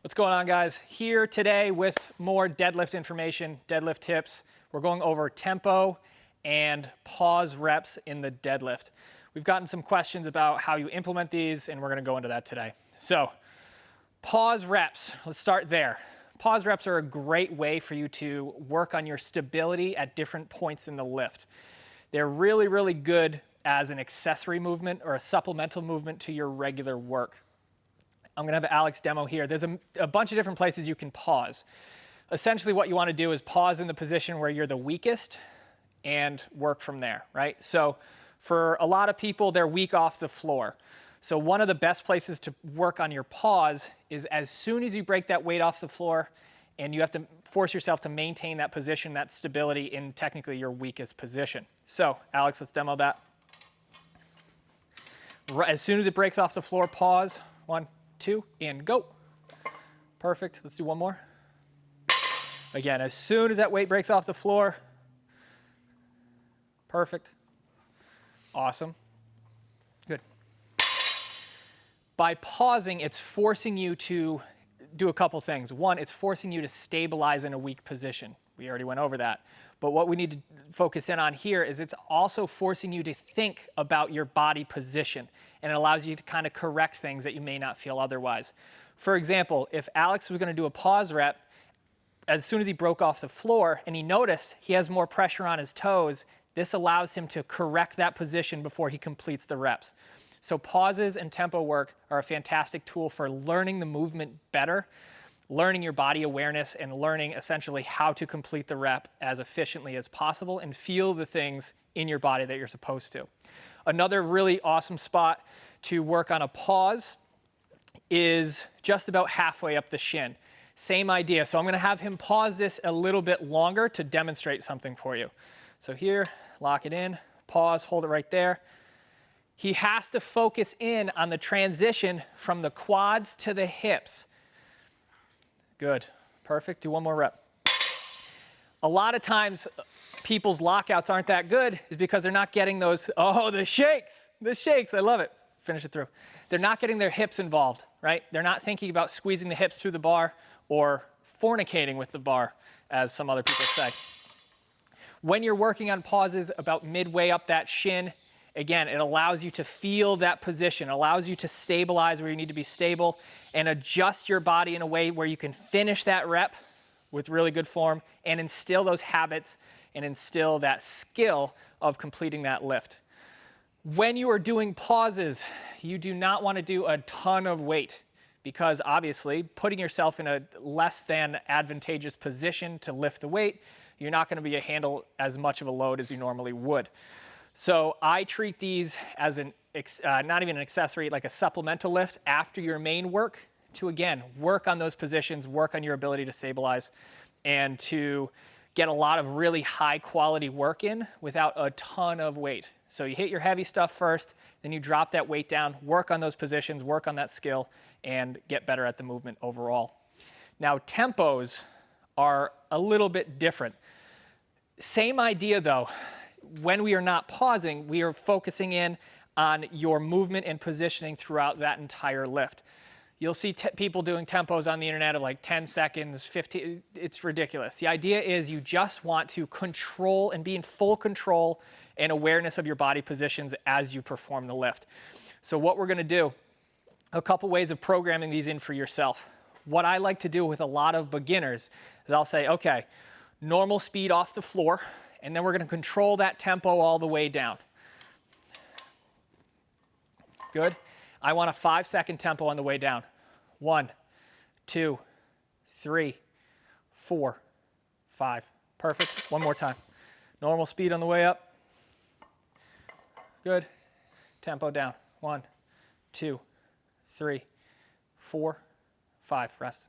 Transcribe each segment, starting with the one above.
What's going on, guys? Here today with more deadlift information, deadlift tips. We're going over tempo and pause reps in the deadlift. We've gotten some questions about how you implement these, and we're going to go into that today. So, pause reps. Let's start there. Pause reps are a great way for you to work on your stability at different points in the lift. They're really, really good as an accessory movement or a supplemental movement to your regular work. I'm going to have Alex demo here. There's a bunch of different places you can pause. Essentially what you want to do is pause in the position where you're the weakest and work from there, right? So for a lot of people, they're weak off the floor. So one of the best places to work on your pause is as soon as you break that weight off the floor, and you have to force yourself to maintain that position, that stability in technically your weakest position. So Alex, let's demo that. As soon as it breaks off the floor, pause. 1, 2, and go. Perfect. Let's do one more. Again, as soon as that weight breaks off the floor. Perfect. Awesome. Good. By pausing, it's forcing you to do a couple things. One, it's forcing you to stabilize in a weak position. We already went over that. But what we need to focus in on here is it's also forcing you to think about your body position, and it allows you to kind of correct things that you may not feel otherwise. For example, if Alex was going to do a pause rep, as soon as he broke off the floor and he noticed he has more pressure on his toes, this allows him to correct that position before he completes the reps. So pauses and tempo work are a fantastic tool for learning the movement better, learning your body awareness, and learning essentially how to complete the rep as efficiently as possible and feel the things in your body that you're supposed to. Another really awesome spot to work on a pause is just about halfway up the shin. Same idea. So I'm going to have him pause this a little bit longer to demonstrate something for you. So here, lock it in, pause, hold it right there. He has to focus in on the transition from the quads to the hips. Good. Perfect. Do one more rep. A lot of times, people's lockouts aren't that good is because they're not getting those, the shakes. The shakes. I love it. Finish it through. They're not getting their hips involved, right? They're not thinking about squeezing the hips through the bar or fornicating with the bar, as some other people say. When you're working on pauses about midway up that shin, again, it allows you to feel that position, it allows you to stabilize where you need to be stable and adjust your body in a way where you can finish that rep with really good form and instill those habits and instill that skill of completing that lift. When you are doing pauses, you do not want to do a ton of weight because obviously putting yourself in a less than advantageous position to lift the weight, you're not going to be able to handle as much of a load as you normally would. So I treat these as not even an accessory, like a supplemental lift after your main work to, again, work on those positions, work on your ability to stabilize, and to get a lot of really high quality work in without a ton of weight. So you hit your heavy stuff first, then you drop that weight down, work on those positions, work on that skill, and get better at the movement overall. Now, tempos are a little bit different. Same idea though. When we are not pausing, we are focusing in on your movement and positioning throughout that entire lift. You'll see people doing tempos on the internet of like 10 seconds, 15, it's ridiculous. The idea is you just want to control and be in full control and awareness of your body positions as you perform the lift. So what we're gonna do, a couple ways of programming these in for yourself. What I like to do with a lot of beginners is I'll say, okay, normal speed off the floor, and then we're going to control that tempo all the way down. Good. I want a 5-second tempo on the way down. 1, 2, 3, 4, 5. Perfect. One more time. Normal speed on the way up. Good. Tempo down. 1, 2, 3, 4, 5. Rest.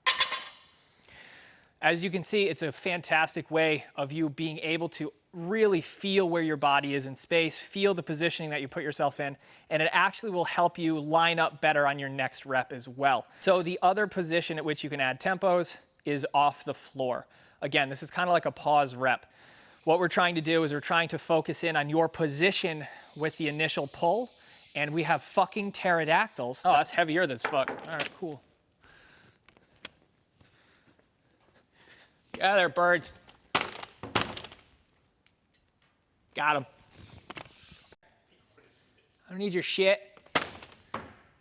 As you can see, it's a fantastic way of you being able to really feel where your body is in space, feel the positioning that you put yourself in, and it actually will help you line up better on your next rep as well. So the other position at which you can add tempos is off the floor. Again, this is kind of like a pause rep. What we're trying to do is we're trying to focus in on your position with the initial pull, and we have fucking pterodactyls. Oh, that's heavier than fuck. All right, cool. Get out of there, birds. Got him. I don't need your shit.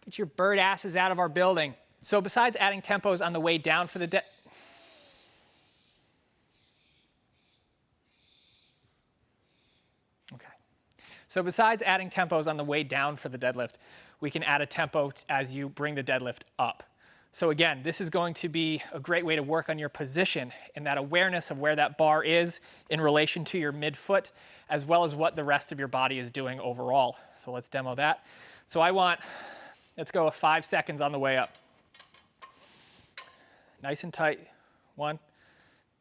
Get your bird asses out of our building. So besides adding tempos on the way down for the So besides adding tempos on the way down for the deadlift, we can add a tempo as you bring the deadlift up. So again, this is going to be a great way to work on your position and that awareness of where that bar is in relation to your midfoot, as well as what the rest of your body is doing overall. So let's demo that. So let's go 5 seconds on the way up. Nice and tight. 1,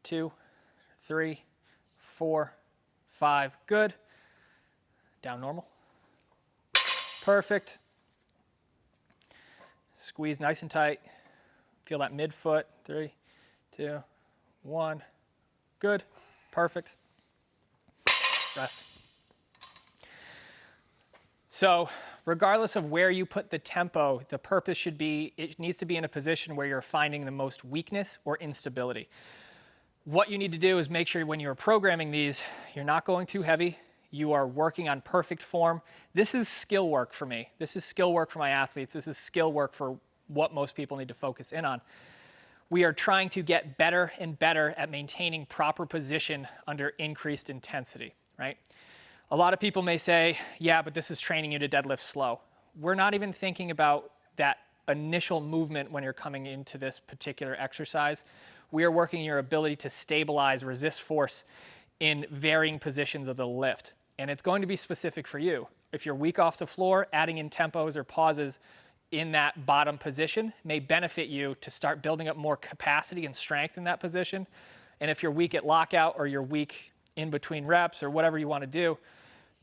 2, 3, 4, 5. Good. Down normal. Perfect. Squeeze nice and tight. Feel that midfoot. 3, 2, 1. Good. Perfect. Rest. So regardless of where you put the tempo, the purpose should be, it needs to be in a position where you're finding the most weakness or instability. What you need to do is make sure when you're programming these, you're not going too heavy. You are working on perfect form. This is skill work for me. This is skill work for my athletes. This is skill work for what most people need to focus in on. We are trying to get better and better at maintaining proper position under increased intensity, right? A lot of people may say, yeah, but this is training you to deadlift slow. We're not even thinking about that initial movement when you're coming into this particular exercise. We are working your ability to stabilize, resist force in varying positions of the lift. And it's going to be specific for you. If you're weak off the floor, adding in tempos or pauses in that bottom position may benefit you to start building up more capacity and strength in that position. And if you're weak at lockout or you're weak in between reps or whatever you want to do,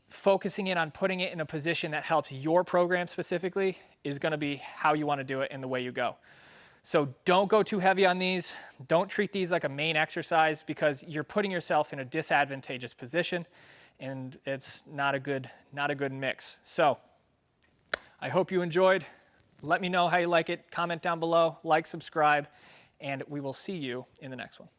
focusing in on putting it in a position that helps your program specifically is going to be how you want to do it and the way you go. So don't go too heavy on these. Don't treat these like a main exercise because you're putting yourself in a disadvantageous position and it's not a good mix. So I hope you enjoyed. Let me know how you like it. Comment down below, like, subscribe, and we will see you in the next one.